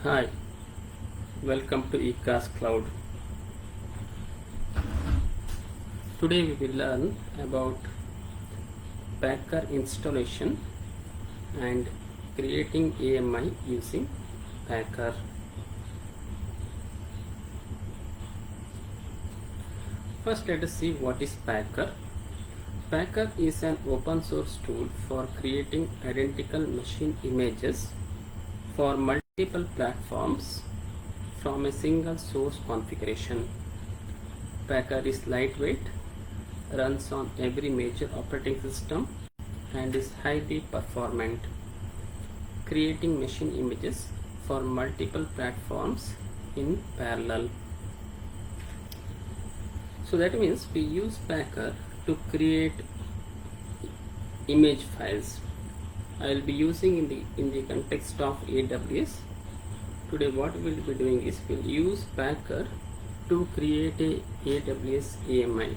Hi, welcome to eCast Cloud. Today we will learn about Packer installation and creating AMI using Packer. First, let us see what is Packer. Packer is an open source tool for creating identical machine images for multiple platforms from a single source configuration. Packer is lightweight, runs on every major operating system, and is highly performant, creating machine images for multiple platforms in parallel. So that means we use Packer to create image files. I will be using in the context of AWS. Today what we will be doing is we will use Packer to create a AWS AMI.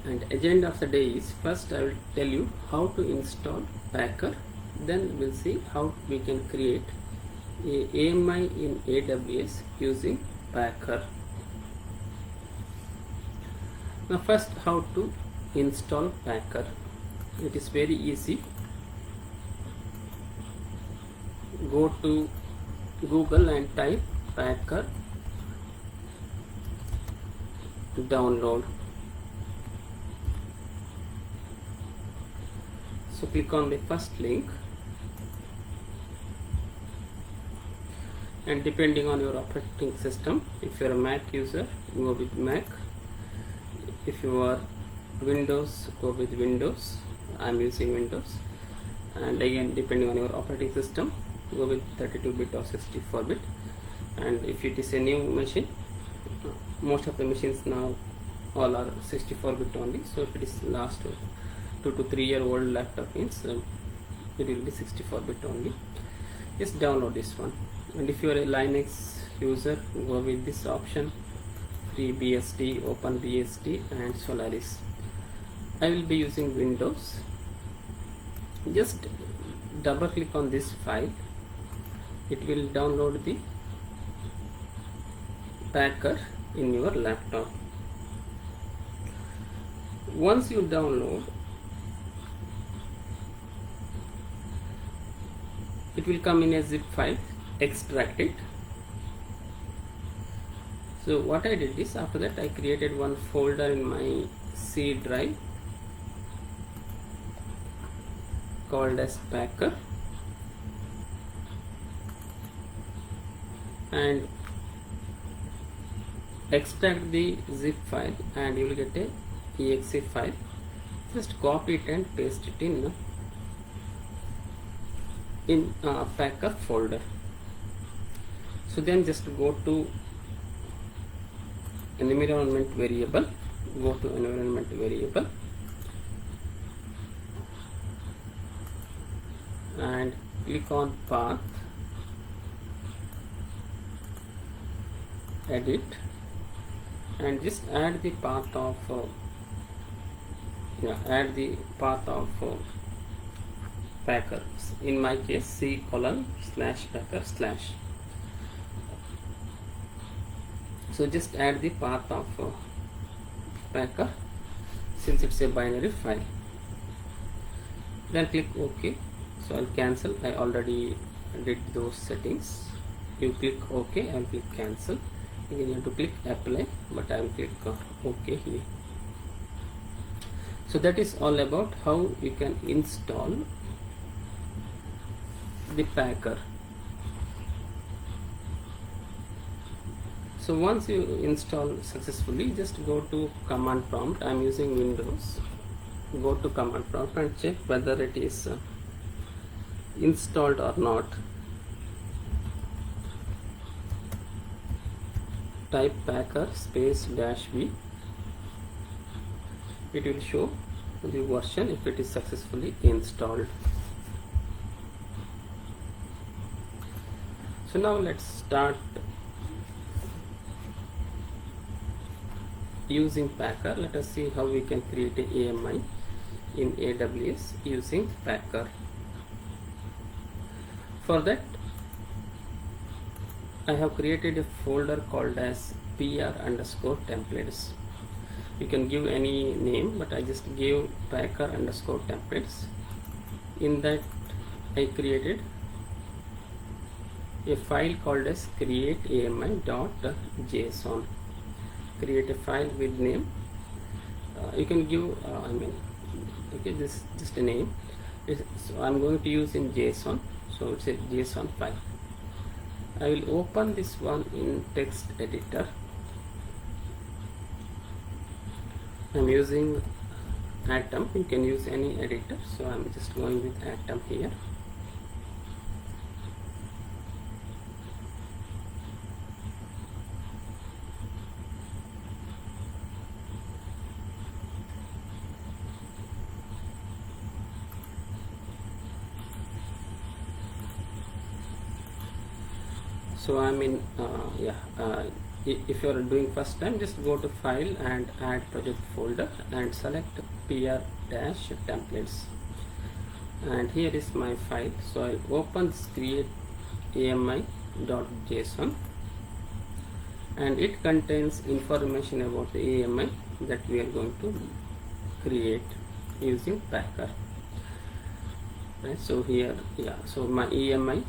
And agenda of the day is, first I will tell you how to install Packer, then we'll see how we can create a AMI in AWS using Packer. Now first, how to install Packer. It is very easy. Go to Google and type Packer download. So click on the first link, and depending on your operating system, if you are a Mac user, go with Mac. If you are Windows, go with Windows. I am using Windows. And again, depending on your operating system, go with 32-bit or 64-bit. And if it is a new machine, most of the machines now all are 64-bit only. So if it is last 2 to 3 year old laptop means it will be 64-bit only. Just download this one. And if you are a Linux user, go with this option: FreeBSD, OpenBSD and Solaris. I will be using Windows. Just double click on this file. It will download the Packer in your laptop. Once you download, it will come in a zip file. Extract it. So what I did is, after that I created one folder in my C drive called as Packer, and extract the zip file and you will get a exe file. Just copy it and paste it in Packer folder. So then just go to an environment variable, and click on path, edit, and just add the path of Packer. In my case, C:/Packer/. So just add the path of Packer since it's a binary file. Then click OK. So I'll cancel. I already did those settings. You click OK, I'll click cancel. Again you have to click apply, but I will click OK here. So that is all about how you can install the Packer. So once you install successfully, just go to command prompt. I am using Windows. Go to command prompt and check whether it is installed or not. Type Packer -v. It will show the version if it is successfully installed. So now let's start using Packer. Let us see how we can create a AMI in AWS using Packer. For that, I have created a folder called as pr_templates. You can give any name, but I just gave packer_templates. In that, I created a file called as createami.json. Create a file with name. You can give okay, this just a name. So I'm going to use in JSON, so it's a JSON file. I will open this one in text editor. I'm using Atom. You can use any editor, so I'm just going with Atom here. So I'm in if you are doing first time, just go to file and add project folder and select pr-templates, and here is my file. So I'll open this create ami.json, and it contains information about the AMI that we are going to create using Packer. Right, so here, so my AMI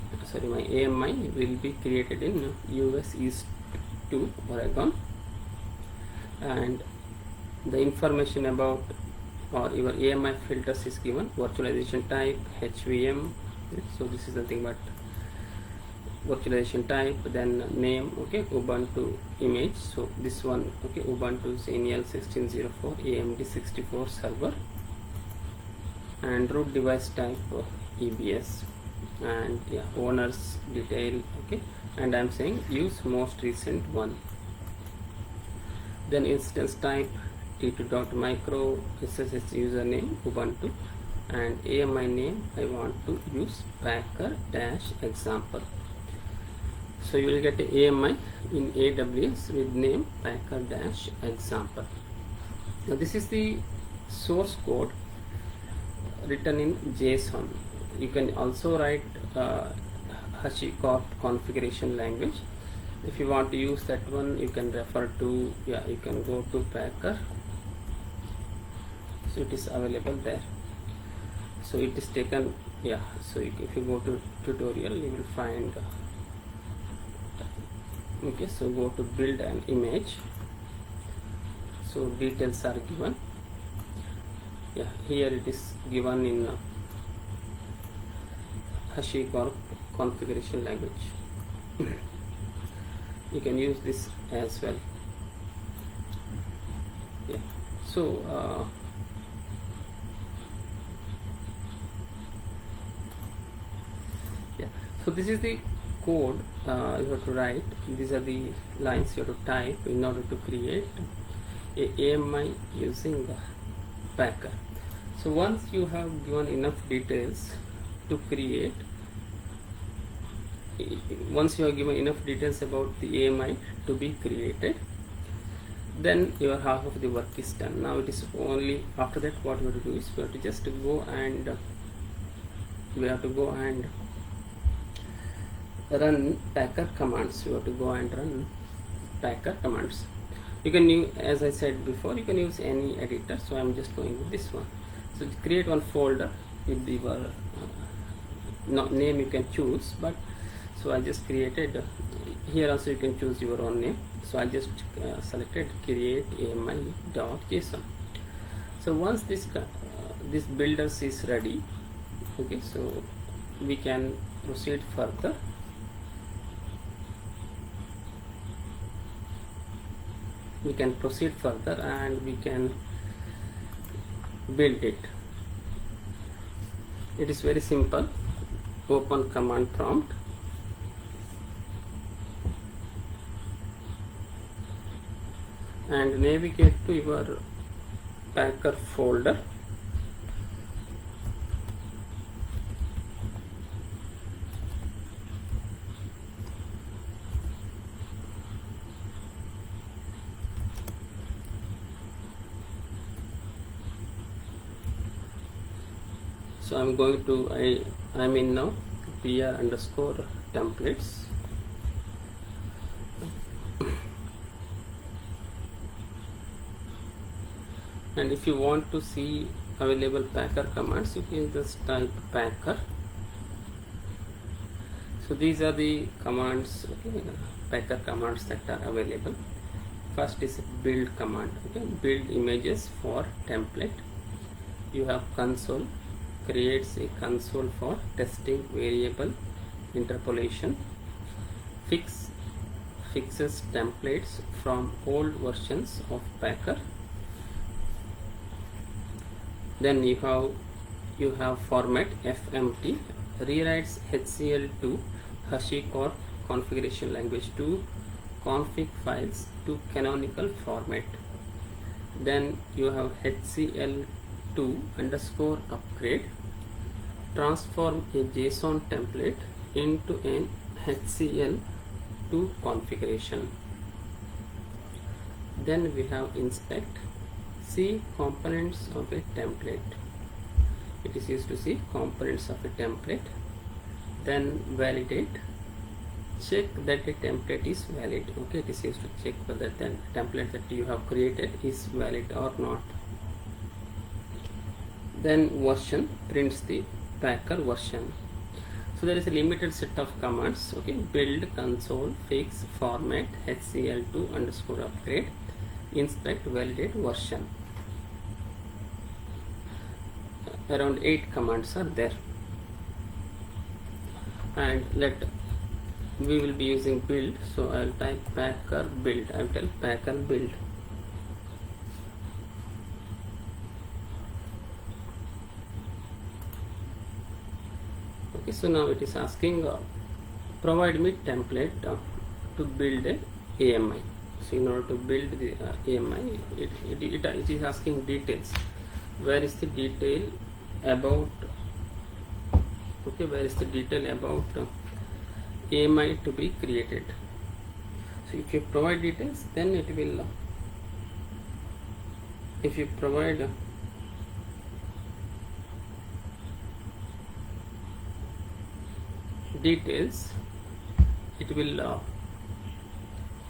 will be created in US East 2 Oregon, and the information about or your AMI filters is given. Virtualization type HVM, so this is nothing but virtualization type, then name, okay, Ubuntu image, so this one, okay, Ubuntu Xenial 1604 AMD 64 server, and root device type EBS, and owners detail, okay, and I'm saying use most recent one. Then instance type t2.micro, SSH username Ubuntu, and AMI name I want to use Packer-example. So you will get a AMI in AWS with name Packer-example. Now this is the source code written in JSON. You can also write HashiCorp configuration language. If you want to use that one, you can refer to, you can go to Packer. So it is available there. So it is taken, so if you go to tutorial, you will find, okay, so go to build an image. So details are given. Here it is given in HashiCorp configuration language. You can use this as well. So so this is the code you have to write. These are the lines you have to type in order to create a AMI using the Packer. So once you have given enough details to create, once you have given enough details about the AMI to be created, then your half of the work is done. Now it is only after that what we have to do is we have to just go and run Packer commands. You have to go and run Packer commands. You can use, as I said before, you can use any editor. So I'm just going with this one. So create one folder with your name you can choose, but so I just created here. Also you can choose your own name. So I just selected create ami.json. So once this builders is ready, okay, so we can proceed further. And we can build it. It is very simple. Open command prompt, and navigate to your Packer folder. So I'm going to I'm in now pr underscore templates. And if you want to see available packer commands, you can just type packer. So these are the commands, okay, packer commands that are available. First is build command, okay, build images for template. You have console, creates a console for testing variable interpolation, fixes templates from old versions of packer. Then you have format fmt, rewrites HCL to HashiCorp configuration language to config files to canonical format. Then you have HCL2 underscore upgrade, transform a JSON template into an HCL2 configuration. Then we have inspect, see components of a template. It is used to see components of a template. Then validate, check that a template is valid. Okay, it is used to check whether the template that you have created is valid or not. Then version, prints the packer version. So there is a limited set of commands, okay, build, console, fix, format, HCL2 underscore upgrade, inspect, validate, version. Around 8 commands are there, and we will be using build. So I'll type packer build. I'll tell packer build. Okay, so now it is asking provide me template to build a AMI. So in order to build the AMI, it is asking details. Where is the detail about, okay, where is the detail about AMI to be created? So if you provide details, then it will, if you provide details, it will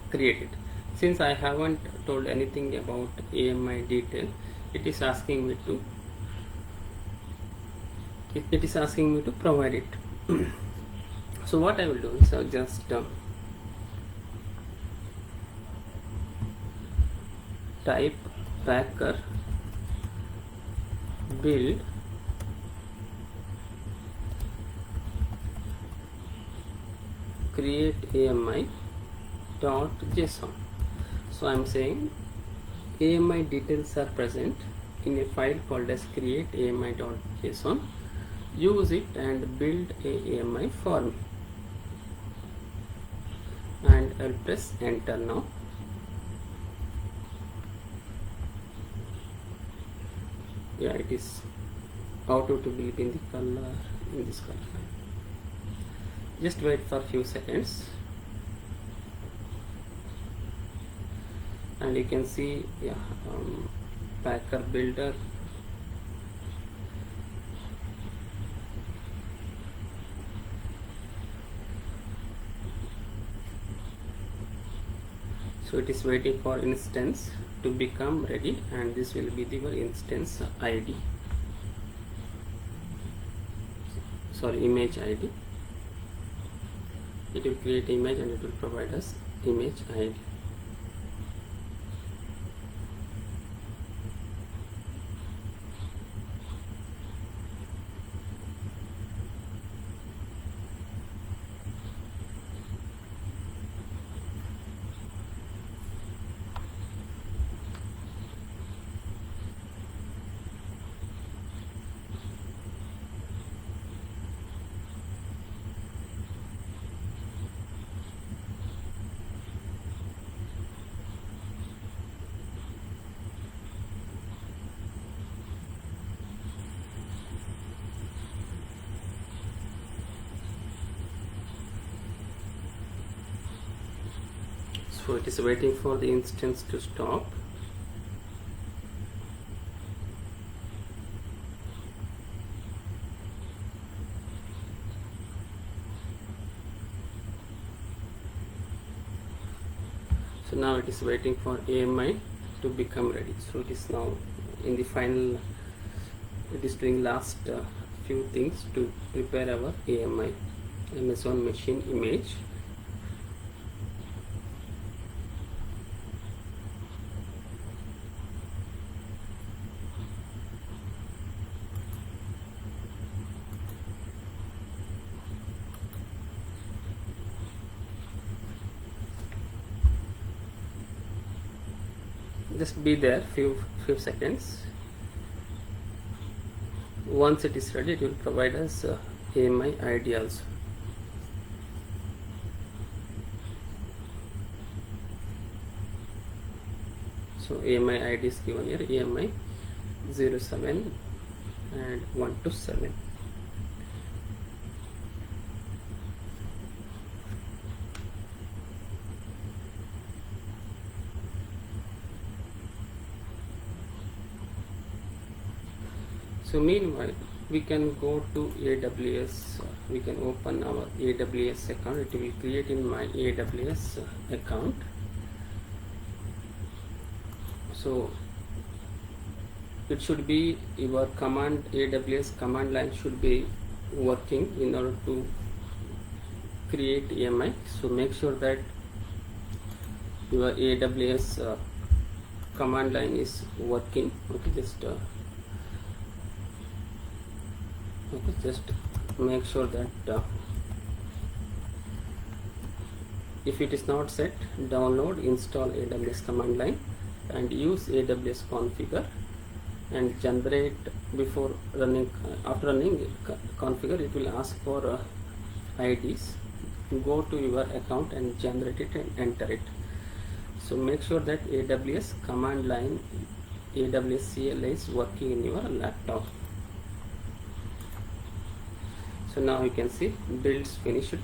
create it. Since I haven't told anything about AMI detail, it is asking me to provide it. So what I will do is I'll just type packer build create AMI dot JSON. So I'm saying AMI details are present in a file called as create AMI.json. Use it and build a AMI for me, and I'll press enter now. Yeah, it is auto to build in the color, in this color. Just wait for a few seconds, and you can see, yeah, packer builder. So it is waiting for instance to become ready, and this will be the instance ID, sorry, image ID. It will create image and it will provide us image ID. So it is waiting for the instance to stop. So now it is waiting for AMI to become ready. So it is now in the final, it is doing last few things to prepare our AMI, Amazon machine image. Just be there few seconds. Once it is ready, it will provide us AMI ID also. So AMI ID is given here, AMI 07 and 127. So meanwhile, we can go to AWS. We can open our AWS account. It will create in my AWS account. So it should be your command, AWS command line should be working in order to create AMI. So make sure that your AWS command line is working. Okay, just make sure that if it is not set, download, install AWS command line and use AWS configure and generate before running. After running configure, it will ask for IDs. Go to your account and generate it and enter it. So make sure that AWS command line, AWS CLI is working in your laptop. So now you can see builds finished.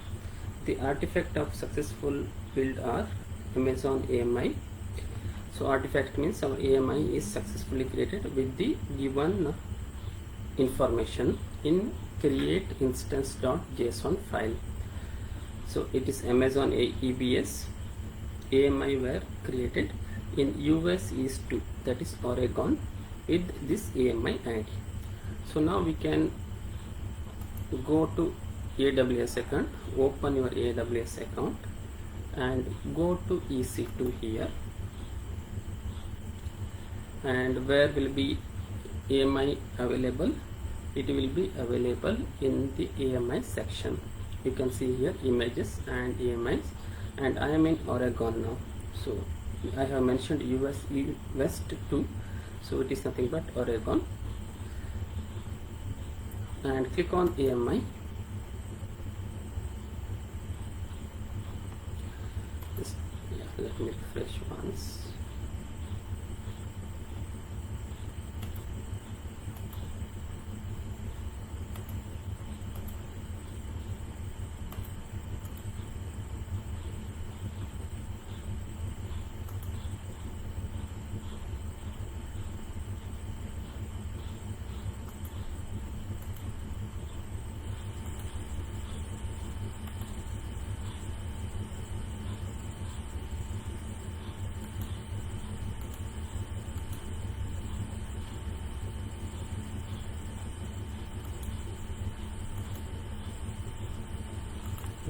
The artifact of successful build are Amazon AMI. So artifact means our AMI is successfully created with the given information in create instance.json file. So it is Amazon EBS. AMI were created in US East 2, that is Oregon, with this AMI ID. So now we can go to AWS account, open your AWS account and go to EC2 here, and where will be AMI available? It will be available in the AMI section. You can see here images and AMIs, and I am in Oregon now. So I have mentioned US West 2, so it is nothing but Oregon. And click on AMI. Let me refresh once.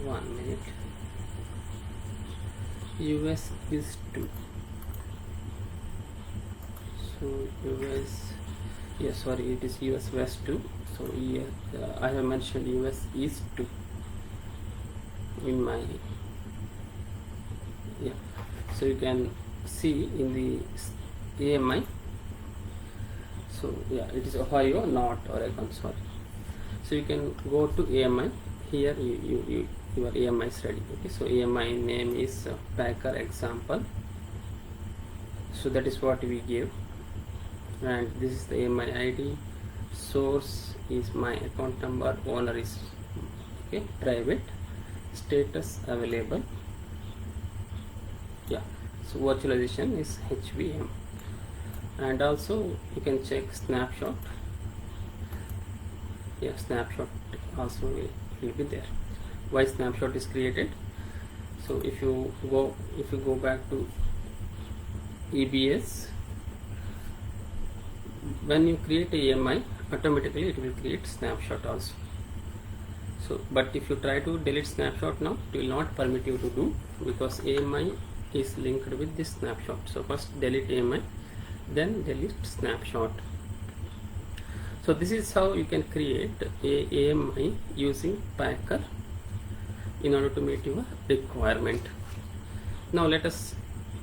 One minute. US is 2. So US, yeah, sorry, it is US West 2. So here I have mentioned US East 2 in my, yeah. So you can see in the AMI. So yeah, it is Ohio, not Oregon, sorry. So you can go to AMI. Here your AMI is ready. Okay, so AMI name is Packer example. So that is what we give, and this is the AMI ID. Source is my account number, owner is okay, private, status available. Yeah, so virtualization is HVM, and also you can check snapshot. Yeah, snapshot also will be there. Why snapshot is created? So if you go back to EBS. When you create a AMI, automatically it will create snapshot also. So, but if you try to delete snapshot now, it will not permit you to do, because AMI is linked with this snapshot. So first delete AMI, then delete snapshot. So this is how you can create a AMI using Packer in order to meet your requirement. Now let us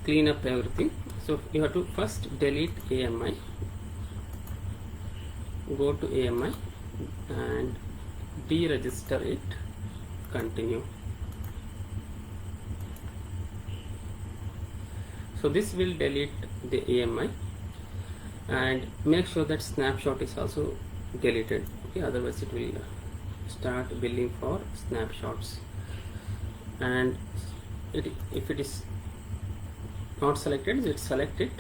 clean up everything. So you have to first delete AMI, go to AMI and deregister it, continue. So this will delete the AMI, and make sure that snapshot is also deleted, okay, otherwise it will start billing for snapshots. And if it is not selected, just select it,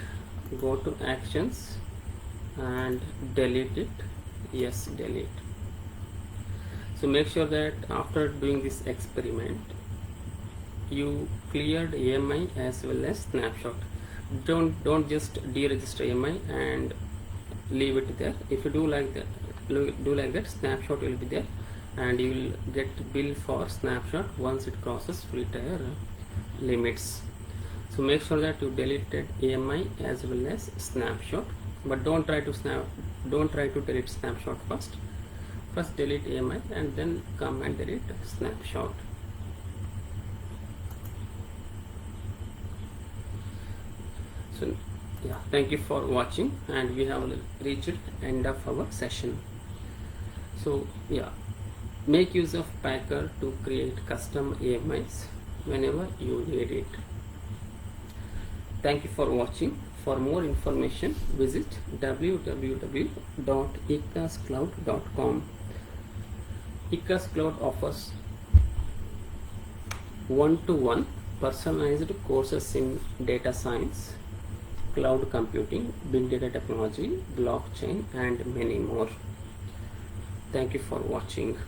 go to actions and delete it. Yes, delete. So make sure that after doing this experiment you cleared AMI as well as snapshot. Don't just deregister AMI and leave it there. If you do like that, snapshot will be there, and you will get bill for snapshot once it crosses free tier limits. So make sure that you deleted AMI as well as snapshot, but don't try to delete snapshot first. First delete AMI and then come and delete snapshot. So yeah, thank you for watching, and we have reached end of our session. So yeah, make use of Packer to create custom AMIs whenever you need it. Thank you for watching. For more information, visit www.icascloud.com. ICAS Cloud offers one-to-one personalized courses in data science, cloud computing, big data technology, blockchain, and many more. Thank you for watching.